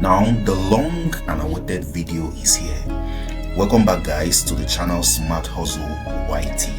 Now the long and awaited video is here. Welcome back guys to the channel Smart Hustle YT.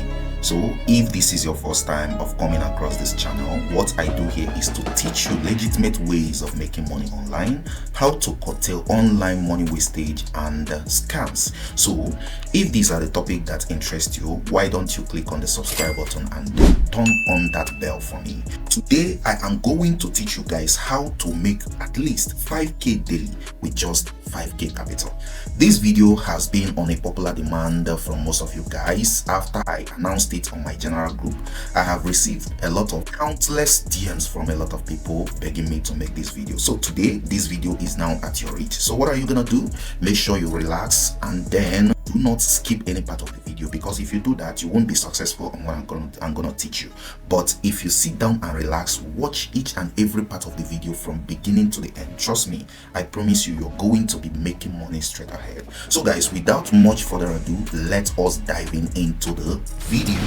So if this is your first time of coming across this channel, what I do here is to teach you legitimate ways of making money online, how to curtail online money wastage and scams. So if these are the topics that interest you, why don't you click on the subscribe button and then turn on that bell for me. Today I am going to teach you guys how to make at least 5k daily with just 5k capital. This video has been on a popular demand from most of you guys. After I announced it on my general group, I have received a lot of countless DMs from a lot of people begging me to make this video. So today this video is now at your reach. So what are you gonna do? Make sure you relax and then do not skip any part of the video, because if you do that you won't be successful on what I'm gonna teach you. But if you sit down and relax, watch each and every part of the video from beginning to the end, trust me, I promise you, you're going to be making money straight ahead. So guys, without much further ado, let us dive into the video.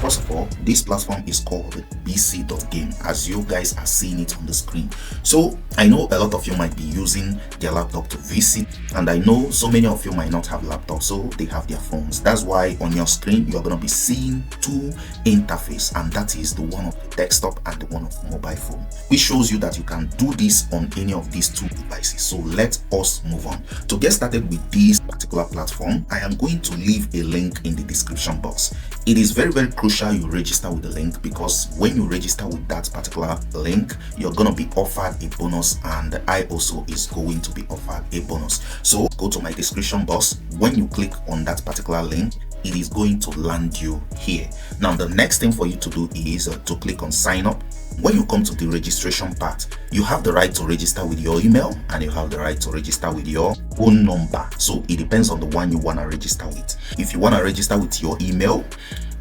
First of all, this platform is called BC.Game, as you guys are seeing it on the screen. So I know a lot of you might be using their laptop to visit, and I know so many of you might not have laptops, so they have their phones. That's why on your screen you're going to be seeing two interfaces, and that is the one of the desktop and the one of the mobile phone, which shows you that you can do this on any of these two devices. So let us move on. To get started with this particular platform, I am going to leave a link in the description box. It is very crucial you register with the link, because when you register with that particular link, you're going to be offered a bonus, and I also is going to be offered a bonus. So go to my description box. When you click on that particular link, it is going to land you here. Now the next thing for you to do is to click on sign up. When you come to the registration part, you have the right to register with your email and you have the right to register with your phone number. So it depends on the one you want to register with. If you want to register with your email,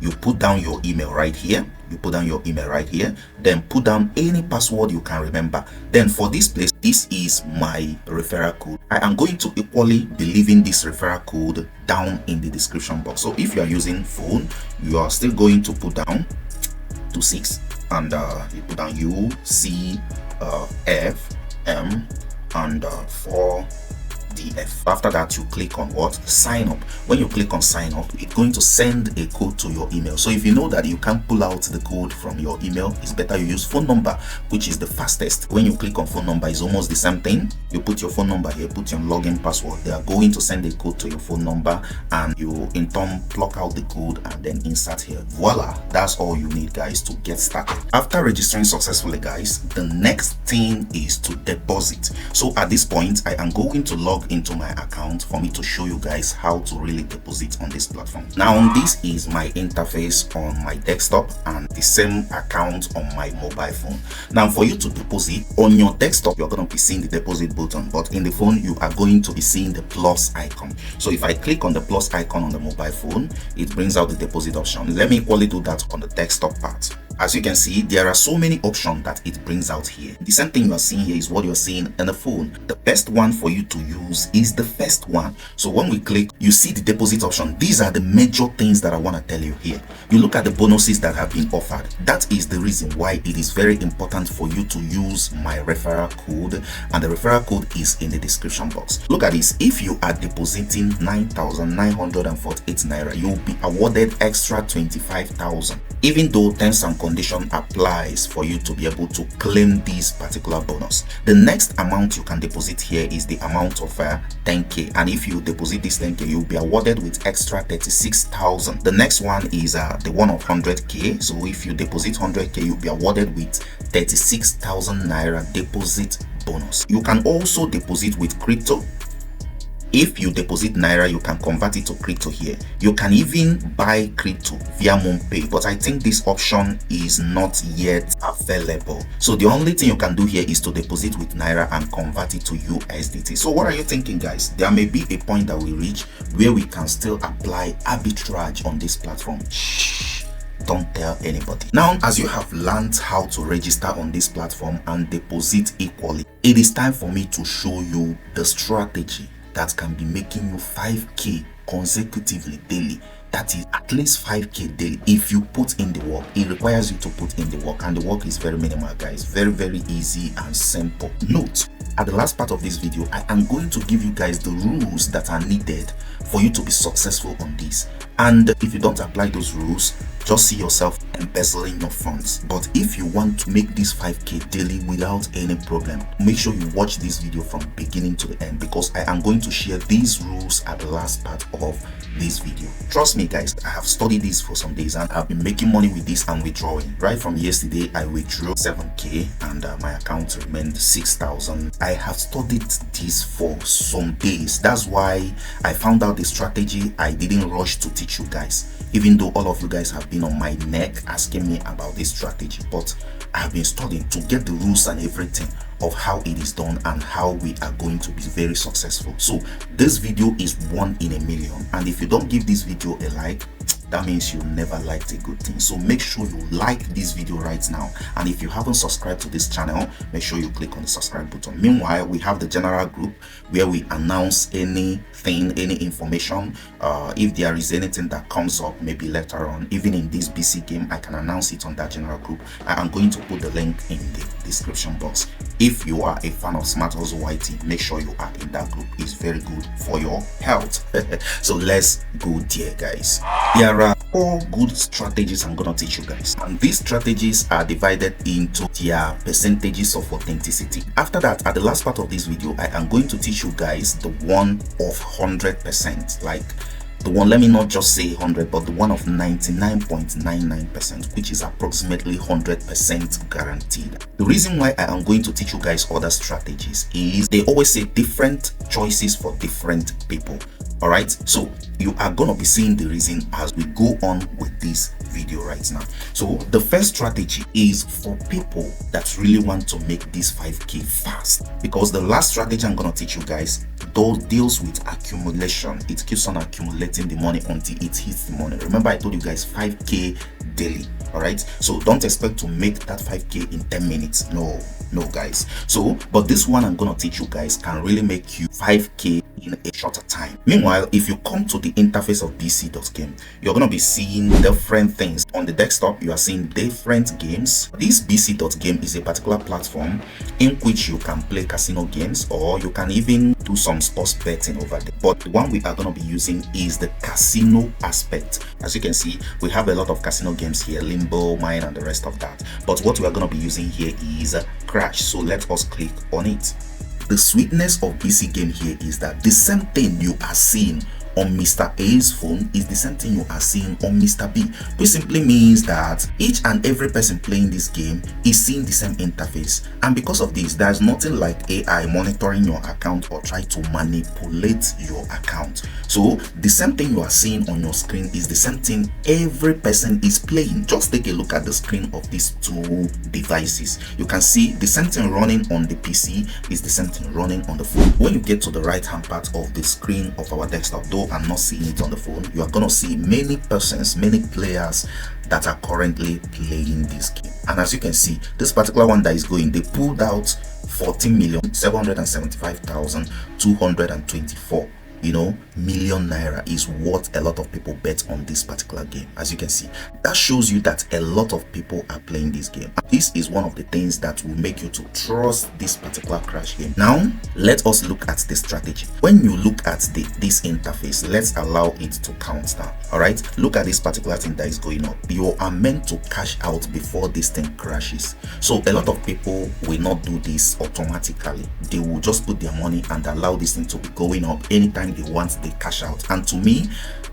you put down your email right here. Then put down any password you can remember. Then for this place, this is my referral code. I am going to equally be leaving this referral code down in the description box. So if you are using phone, you are still going to put down 26 and you put down U C F M and 4DF. After that, you click on what? Sign up. When you click on sign up, it's going to send a code to your email. So if you know that you can't pull out the code from your email, it's better you use phone number, which is the fastest. When you click on phone number, it's almost the same thing. You put your phone number here, put your login password. They are going to send a code to your phone number, and you in turn pluck out the code and then insert here. Voila, that's all you need guys to get started. After registering successfully guys, the next thing is to deposit. So at this point, I am going to log into my account for me to show you guys how to really deposit on this platform. Now this is my interface on my desktop and the same account on my mobile phone. Now for you to deposit on your desktop, you're going to be seeing the deposit button, but in the phone you are going to be seeing the plus icon. So if I click on the plus icon on the mobile phone, it brings out the deposit option. Let me equally do that on the desktop part. As you can see, there are so many options that it brings out here. The same thing you are seeing here is what you're seeing in the phone. The best one for you to use is the first one. So when we click, you see the deposit option. These are the major things that I want to tell you here. You look at the bonuses that have been offered. That is the reason why it is very important for you to use my referral code, and the referral code is in the description box. Look at this. If you are depositing 9,948 naira, you will be awarded extra 25,000. Even though terms and condition applies for you to be able to claim this particular bonus. The next amount you can deposit here is the amount of 10k, and if you deposit this 10k, you'll be awarded with extra 36,000. The next one is the one of 100k. So if you deposit 100k, you'll be awarded with 36,000 naira deposit bonus. You can also deposit with crypto. If you deposit naira, you can convert it to crypto here. You can even buy crypto via MoonPay, but I think this option is not yet available. So the only thing you can do here is to deposit with naira and convert it to USDT. So what are you thinking guys? There may be a point that we reach where we can still apply arbitrage on this platform. Shh, don't tell anybody. Now, as you have learned how to register on this platform and deposit equally, it is time for me to show you the strategy that can be making you 5k consecutively daily that is at least 5k daily. If you put in the work, it requires you to put in the work, and the work is very minimal, guys. Very easy and simple. Note, at the last part of this video, I am going to give you guys the rules that are needed for you to be successful on this. And if you don't apply those rules, just see yourself embezzling your funds. But if you want to make this 5k daily without any problem, make sure you watch this video from beginning to the end, because I am going to share these rules at the last part of this video. Trust me, guys, I have studied this for some days and I've been making money with this and withdrawing. Right from yesterday, I withdrew 7k and my account remained 6,000. I have studied this for some days. That's why I found out the strategy. I didn't rush to teach you guys, even though all of you guys have been on my neck asking me about this strategy. But I have been studying to get the rules and everything of how it is done and how we are going to be very successful. So this video is 1 in a million, and if you don't give this video a like, that means you never liked a good thing. So make sure you like this video right now, and if you haven't subscribed to this channel, make sure you click on the subscribe button. Meanwhile, we have the general group where we announce anything, any information. If there is anything that comes up maybe later on, even in this BC game, I can announce it on that general group. I am going to put the link in the description box. If you are a fan of Smart Hustle YT, make sure you are in that group. It's very good for your health. So let's go there, guys. There are 4 good strategies I'm gonna teach you guys, and these strategies are divided into their percentages of authenticity. After that, at the last part of this video, I am going to teach you guys the one of 100%, like the one, let me not just say 100, but the one of 99.99%, which is approximately 100% guaranteed. The reason why I am going to teach you guys other strategies is they always say different choices for different people. All right, so you are gonna be seeing the reason as we go on with this video right now. So the first strategy is for people that really want to make this 5k fast, because the last strategy I'm gonna teach you guys deals with accumulation. It keeps on accumulating the money until it hits the money. Remember, I told you guys 5k daily. All right, so don't expect to make that 5k in 10 minutes. No guys. So but this one I'm gonna teach you guys can really make you 5k in a shorter time. Meanwhile, if you come to the interface of BC.Game, you're gonna be seeing different things. On the desktop, you are seeing different games. This BC.Game is a particular platform in which you can play casino games, or you can even do some sports betting over there. But the one we are gonna be using is the casino aspect. As you can see, we have a lot of casino games here, Limbo, Mine, and the rest of that. But what we are gonna be using here is Crash. So let us click on it. The sweetness of BC game here is that the same thing you are seeing on Mr. A's phone is the same thing you are seeing on Mr. B, which simply means that each and every person playing this game is seeing the same interface. And because of this, there's nothing like AI monitoring your account or try to manipulate your account. So the same thing you are seeing on your screen is the same thing every person is playing. Just take a look at the screen of these 2 devices. You can see the same thing running on the PC is the same thing running on the phone. When you get to the right hand part of the screen of our desktop, though I'm not seeing it on the phone, you are gonna see many persons, many players that are currently playing this game. And as you can see, this particular one that is going, they pulled out 14,775,224 million naira is what a lot of people bet on this particular game. As you can see, that shows you that a lot of people are playing this game. And this is one of the things that will make you to trust this particular Crash game. Now let us look at the strategy. When you look at this interface, let's allow it to count down. All right, look at this particular thing that is going up. You are meant to cash out before this thing crashes. So a lot of people will not do this automatically. They will just put their money and allow this thing to be going up anytime they want, they cash out. And to me,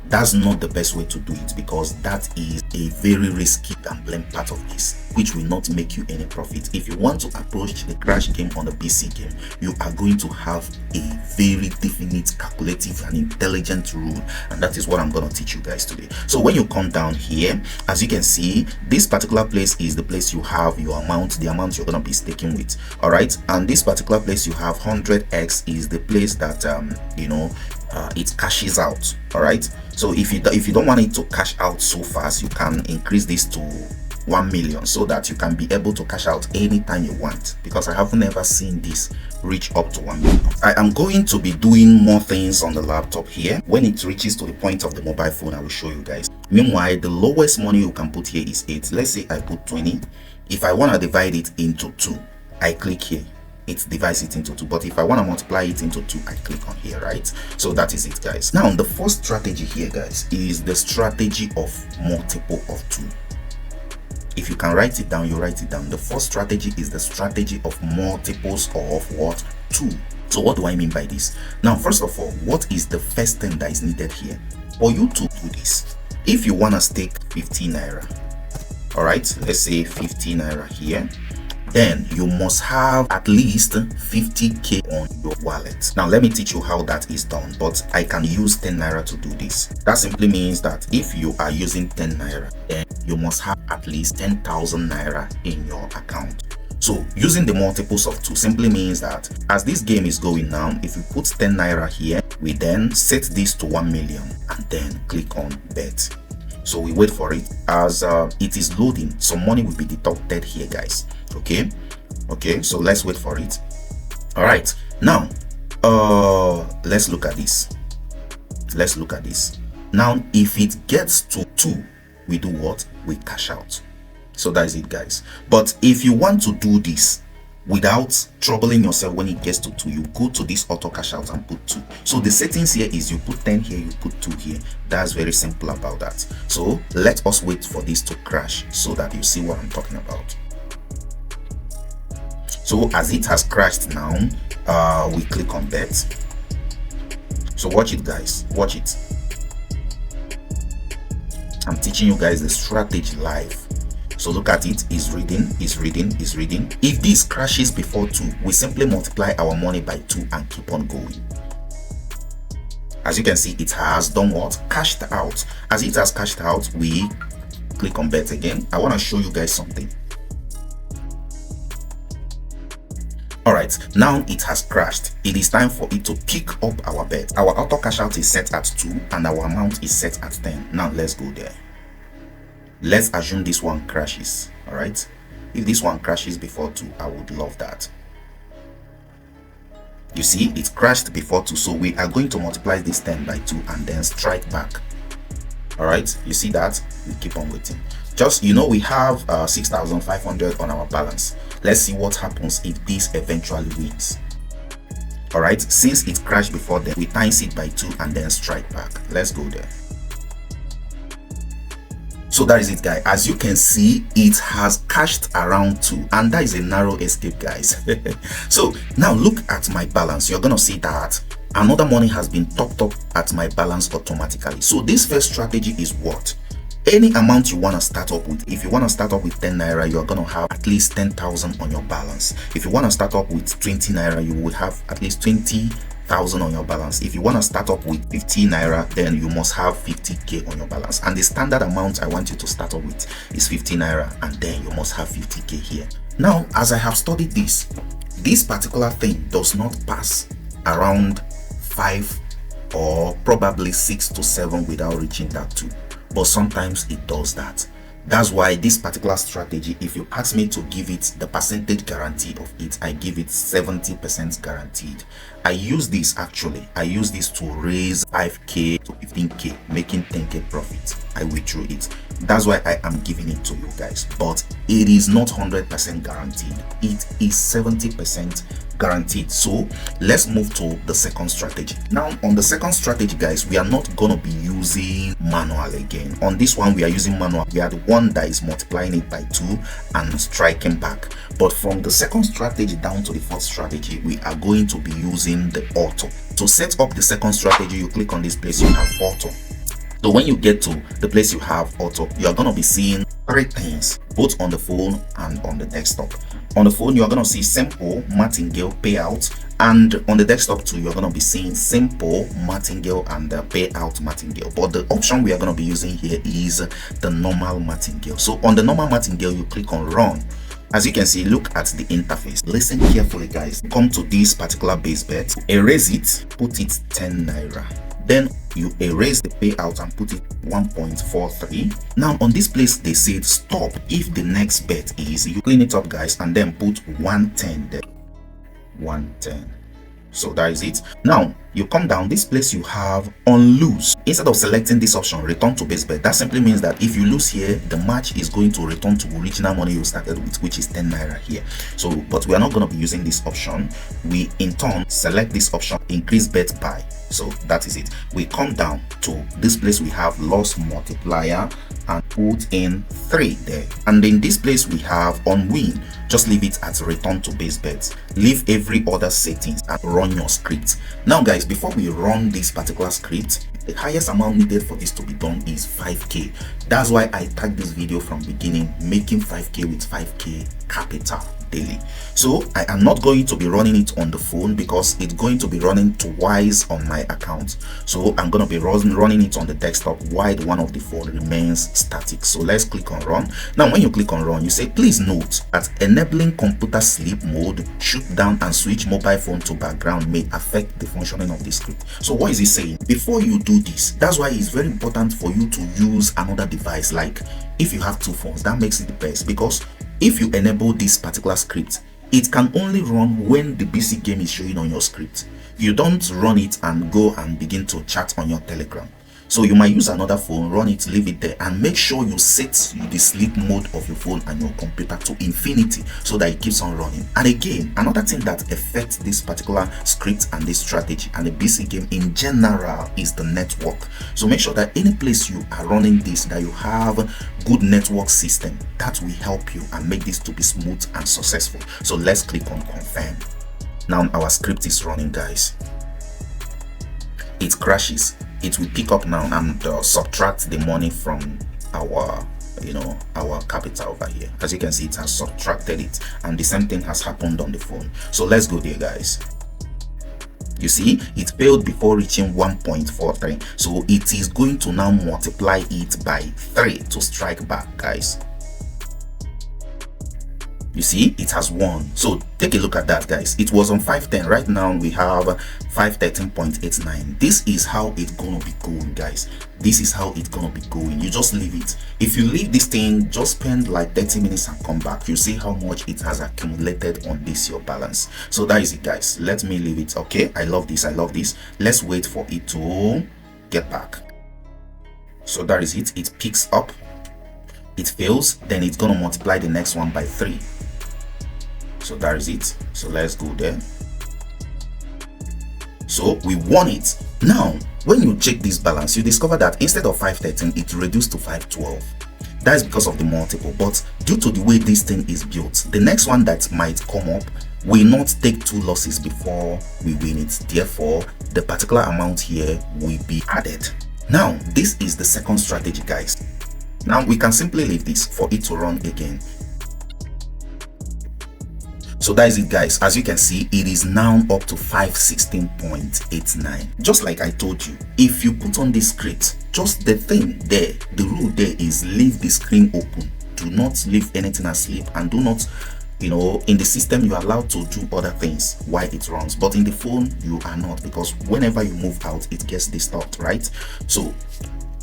that's not the best way to do it, because that is a very risky gambling part of this, which will not make you any profit. If you want to approach the Crash game on the BC game, you are going to have a very definite, calculative and intelligent rule, and that is what I'm going to teach you guys today. So when you come down here, as you can see, this particular place is the place you have your amount, the amount you're going to be staking with. All right, and this particular place you have 100x is the place that it cashes out. All right, so if you don't want it to cash out so fast, you can increase this to 1 million so that you can be able to cash out anytime you want, because I have never seen this reach up to 1 million. I am going to be doing more things on the laptop here. When it reaches to the point of the mobile phone, I will show you guys. Meanwhile, the lowest money you can put here is 8. Let's say I put 20. If I want to divide it into 2, I click here, it divides it into 2. But if I want to multiply it into 2, I click on here, right? So that is it, guys. Now the first strategy here, guys, is the strategy of multiple of 2. If you can write it down, you write it down. The first strategy is the strategy of multiples of what? 2. So what do I mean by this? Now, first of all, what is the first thing that is needed here for you to do this? If you want to stake 15 naira, all right, let's say 50 naira here, then you must have at least 50k on your wallet. Now let me teach you how that is done, but I can use 10 naira to do this. That simply means that if you are using 10 naira, then you must have at least 10,000 naira in your account. So using the multiples of 2 simply means that as this game is going now, if you put 10 naira here, we then set this to 1 million and then click on bet. So we wait for it. As it is loading, some money will be deducted here, guys. Okay, so let's wait for it. All right, now let's look at this. Now if it gets to 2, we do what? We cash out. So that is it, guys. But if you want to do this without troubling yourself when it gets to 2, you go to this auto cash out and put 2. So the settings here is you put 10 here, you put 2 here. That's very simple about that. So let us wait for this to crash so that you see what I'm talking about. So as it has crashed now, we click on bet. So watch it, guys, watch it. I'm teaching you guys the strategy live. So look at it, it's reading. If this crashes before 2, we simply multiply our money by 2 and keep on going. As you can see, it has done what? Cashed out. As it has cashed out, we click on bet again. I want to show you guys something. All right, now it has crashed. It is time for it to pick up our bet. Our auto cash out is set at 2 and our amount is set at 10. Now let's go there. Let's assume this one crashes. All right, if this one crashes before 2, I would love that. You see, it crashed before 2, so we are going to multiply this 10 by 2 and then strike back. All right, you see that? We keep on waiting. Just, you know, we have 6,500 on our balance. Let's see what happens if this eventually wins. All right, since it crashed before, then we times it by 2 and then strike back. Let's go there. So that is it, guys. As you can see, it has cashed around 2, and that is a narrow escape, guys. So now look at my balance. You're gonna see that another money has been topped up at my balance automatically. So this first strategy is what? Any amount you want to start up with. If you want to start up with 10 naira, you're going to have at least 10,000 on your balance. If you want to start up with 20 naira, you would have at least 20,000 on your balance. If you want to start up with 15 naira, then you must have 50k on your balance. And the standard amount I want you to start up with is 50 naira, and then you must have 50k here. Now, as I have studied this particular thing does not pass around 5 or probably 6 to 7 without reaching that 2. But sometimes it does that. That's why this particular strategy, if you ask me to give it the percentage guarantee of it, I give it 70% guaranteed. I use this to raise 5k to 15k, making 10k profit. I withdrew it. That's why I am giving it to you guys. But it is not 100% guaranteed. It is 70% guaranteed. So let's move to the second strategy. Now on the second strategy, guys, we are not gonna be using manual again. On this one, we are using manual. We are the one that is multiplying it by 2 and striking back. But from the second strategy down to the fourth strategy, we are going to be using the auto. To set up the second strategy, you click on this place, you have auto. So when you get to the place you have auto, you are going to be seeing 3 things, both on the phone and on the desktop. On the phone, you are going to see simple martingale payout, and on the desktop too, you're going to be seeing simple martingale and the payout martingale. But the option we are going to be using here is the normal martingale. So on the normal martingale, you click on run. As you can see, look at the interface. Listen carefully, guys. Come to this particular base bet, erase it, put it 10 naira. Then you erase the payout and put it 1.43. Now on this place they said stop if the next bet is, you clean it up guys, and then put 110 there. 110. So that is it. Now you come down, this place you have on lose. Instead of selecting this option return to base bet, that simply means that if you lose here, the match is going to return to original money you started with, which is 10 naira here. So but we are not going to be using this option. We in turn select this option, increase bet by. So that is it. We come down to this place, we have loss multiplier and put in 3 there, and in this place we have on win, just leave it at return to base bet. Leave every other settings and run your script. Now guys, before we run this particular script, the highest amount needed for this to be done is 5k. That's why I tagged this video from beginning, making 5k with 5k capital daily. So I am not going to be running it on the phone because it's going to be running twice on my account. So I'm going to be running it on the desktop while the one of the phone remains static. So let's click on run. Now when you click on run, you say please note that enabling computer sleep mode, shoot down and switch mobile phone to background may affect the functioning of the script. So what is it saying? Before you do this, that's why it's very important for you to use another device. Like if you have 2 phones, that makes it the best, because if you enable this particular script, it can only run when the BC game is showing on your script. You don't run it and go and begin to chat on your Telegram. So you might use another phone, run it, leave it there, and make sure you set the sleep mode of your phone and your computer to infinity so that it keeps on running. And again, another thing that affects this particular script and this strategy and the BC game in general is the network. So make sure that any place you are running this, that you have good network system that will help you and make this to be smooth and successful. So let's click on confirm. Now our script is running guys. It crashes. It will pick up now and subtract the money from our our capital over here. As you can see, it has subtracted it, and the same thing has happened on the phone. So let's go there guys. You see, it failed before reaching 1.43, so it is going to now multiply it by 3 to strike back guys. You see, it has won. So take a look at that guys. It was on 510. Right now we have 513.89. This is how it's gonna be going guys. This is how it's gonna be going. You just leave it. If you leave this thing, just spend like 30 minutes and come back, you see how much it has accumulated on this your balance. So that is it guys. Let me leave it. Okay, I love this. Let's wait for it to get back. So that is it. It picks up, it fails, then it's gonna multiply the next one by 3. So that is it. So let's go there. So we won it. Now when you check this balance, you discover that instead of 513, it reduced to 512. That is because of the multiple, but due to the way this thing is built, the next one that might come up will not take 2 losses before we win it. Therefore the particular amount here will be added. Now this is the second strategy guys. Now we can simply leave this for it to run again. So that is it guys. As you can see, it is now up to 516.89. just like I told you, if you put on this script, just the thing there, the rule there is leave the screen open. Do not leave anything asleep, and do not, in the system you are allowed to do other things while it runs, but in the phone you are not, because whenever you move out it gets disturbed, right? So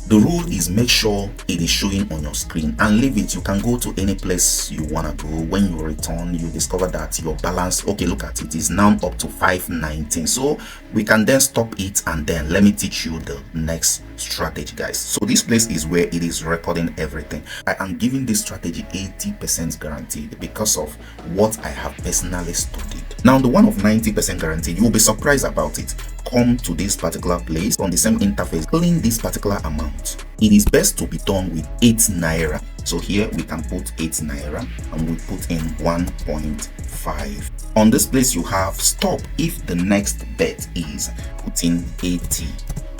the rule is make sure it is showing on your screen and leave it. You can go to any place you want to go. When you return, you discover that your balance, okay, look at it, is now up to 519. So we can then stop it, and then let me teach you the next strategy guys. So this place is where it is recording everything. I am giving this strategy 80% guaranteed because of what I have personally studied. Now the one of 90% guaranteed, you will be surprised about it. Come to this particular place on the same interface, clean this particular amount. It is best to be done with 8 naira. So here we can put 8 naira and we put in 1.5. On this place you have stop if the next bet is, put in 80.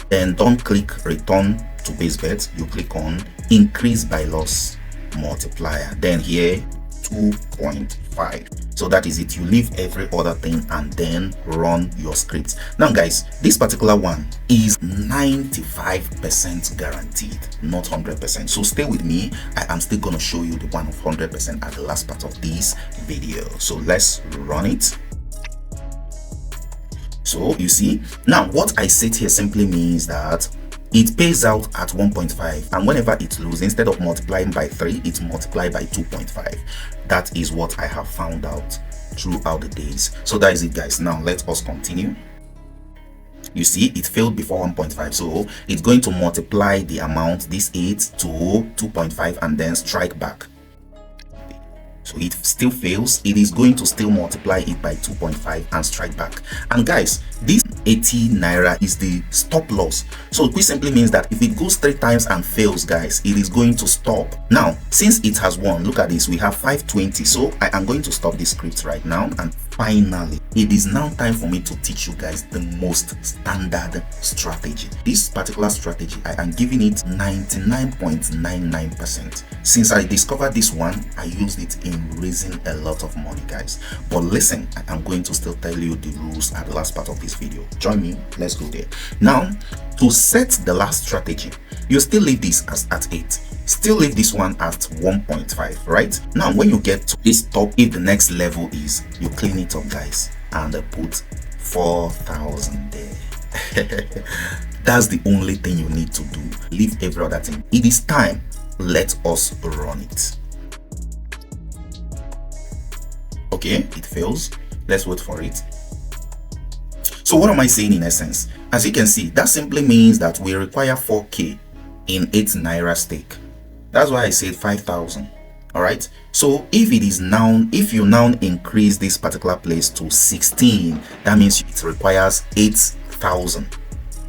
Then don't click return to base bet, you click on increase by loss multiplier, then here 2.5. So that is it. You leave every other thing and then run your script. Now guys, this particular one is 95% guaranteed, not 100%. So stay with me. I am still going to show you the one of 100% at the last part of this video. So let's run it. So you see, now what I said here simply means that it pays out at 1.5, and whenever it loses, instead of multiplying by 3, it's multiplied by 2.5. That is what I have found out throughout the days. So that is it, guys. Now let us continue. You see, it failed before 1.5, so it's going to multiply the amount, this 8, to 2.5 and then strike back. So it still fails. It is going to still multiply it by 2.5 and strike back. And guys, this 80 naira is the stop loss. So which simply means that if it goes 3 times and fails, guys, it is going to stop. Now, since it has won, look at this, we have 520. So I am going to stop this script right now, and finally, it is now time for me to teach you guys the most standard strategy. This particular strategy, I am giving it 99.99%. Since I discovered this one, I used it in raising a lot of money, guys. But listen, I am going to still tell you the rules at the last part of this video. Join me, let's go there. Now, to set the last strategy, you still leave this as at 8. Still leave this one at 1.5, right? Now, when you get to this top, if the next level is, you clean it up, guys, and put 4,000 there. That's the only thing you need to do. Leave every other thing. It is time. Let us run it. Okay, it fails. Let's wait for it. So what am I saying in essence? As you can see, that simply means that we require 4k in 8 naira stake. That's why I said 5,000. All right, so if you now increase this particular place to 16, that means it requires 8,000.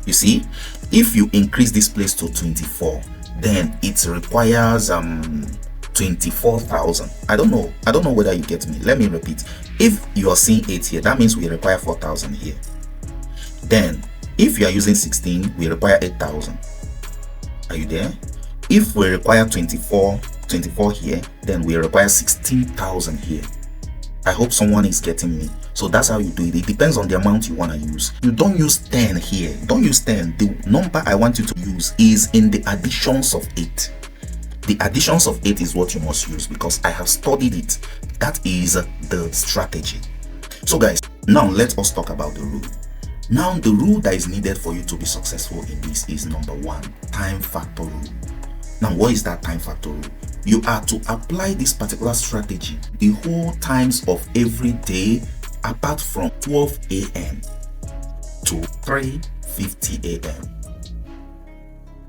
You see, if you increase this place to 24, then it requires 24,000. I don't know whether you get me. Let me repeat. If you are seeing 8 here, that means we require 4,000 here. Then if you are using 16, we require 8,000. Are you there? If we require 24 here, then we require 16,000 here. I hope someone is getting me. So that's how you do it. It depends on the amount you want to use. You don't use 10 here. Don't use 10. The number I want you to use is in the additions of 8. The additions of 8 is what you must use because I have studied it. That is the strategy. So guys, now let us talk about the rule. Now the rule that is needed for you to be successful in this is number 1, time factor rule. Now what is that time factor rule? You are to apply this particular strategy the whole times of every day apart from 12 a.m. to 3:50 a.m.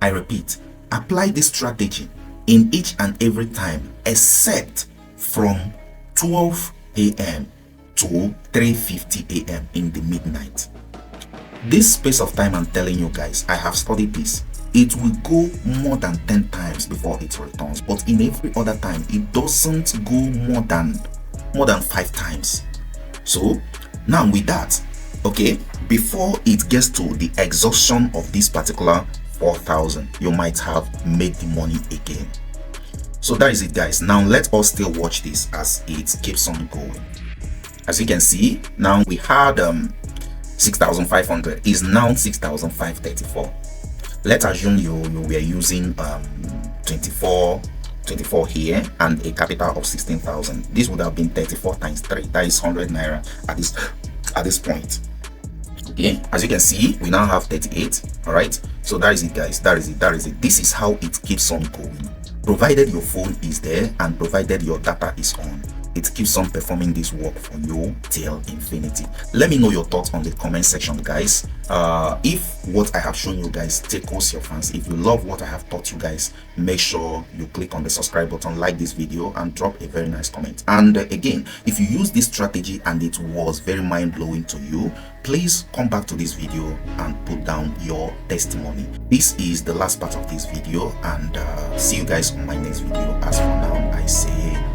I repeat, apply this strategy in each and every time except from 12 a.m. to 3:50 a.m. in the midnight. This space of time, I'm telling you guys, I have studied this. It will go more than 10 times before it returns, but in every other time it doesn't go more than 5 times. So now with that, okay, before it gets to the exhaustion of this particular 4,000, you might have made the money again. So that is it, guys. Now let us still watch this as it keeps on going. As you can see, now we had 6,500 is now 6,534. Let's assume you were using 24 here and a capital of 16,000. This would have been 34 times 3. That is 100 naira at this point. Okay, as you can see, we now have 38. All right, so that is it, guys. That is it. This is how it keeps on going, provided your phone is there and provided your data is on. It keeps on performing this work for you till infinity. Let me know your thoughts on the comment section, guys. If what I have shown you guys tickles your fancy, if you love what I have taught you guys, make sure you click on the subscribe button, like this video, and drop a very nice comment. And again, if you use this strategy and it was very mind-blowing to you, please come back to this video and put down your testimony. This is the last part of this video, and see you guys on my next video. As for now, I say